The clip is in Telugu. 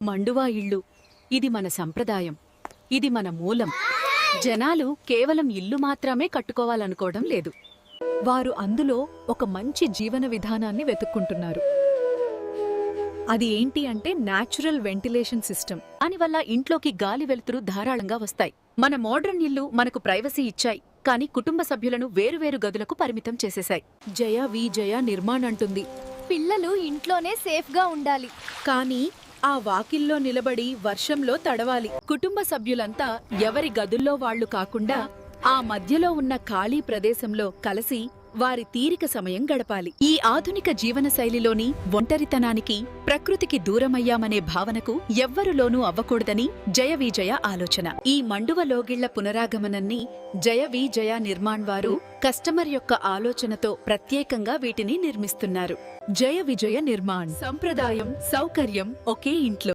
మండువా ఇళ్ళు. ఇది మన సంప్రదాయం. ఇది మన మూలం. జనాలు కేవలం ఇల్లు మాత్రమే కట్టుకోవాలనుకోవడం లేదు. వారు అందులో ఒక మంచి జీవన విధానాన్ని వెతుక్కుంటున్నారు. అది ఏంటి అంటే న్యాచురల్ వెంటిలేషన్ సిస్టమ్. దానివల్ల ఇంట్లోకి గాలి వెలుతురు ధారాళంగా వస్తాయి. మన మోడ్రన్ ఇల్లు మనకు ప్రైవసీ ఇచ్చాయి, కానీ కుటుంబ సభ్యులను వేరువేరు గదులకు పరిమితం చేసేశాయి. జయ నిర్మాణ్ అంటుంది, పిల్లలు ఇంట్లోనే సేఫ్గా ఉండాలి. కానీ ఆ వాకిల్లో నిలబడి వర్షంలో తడవాలి. కుటుంబ సభ్యులంతా ఎవరి గదుల్లో వాళ్లు కాకుండా ఆ మధ్యలో ఉన్న ఖాళీ ప్రదేశంలో కలిసి వారి తీరిక సమయం గడపాలి. ఈ ఆధునిక జీవనశైలిలోని ఒంటరితనానికి, ప్రకృతికి దూరమయ్యామనే భావనకు ఎవ్వరులోనూ అవ్వకూడదని జయ ఆలోచన. ఈ మండువ లోగిళ్ల పునరాగమనాన్ని జయ నిర్మాణ్ వారు కస్టమర్ యొక్క ఆలోచనతో ప్రత్యేకంగా వీటిని నిర్మిస్తున్నారు. జయ నిర్మాణ్. సంప్రదాయం, సౌకర్యం ఒకే ఇంట్లో.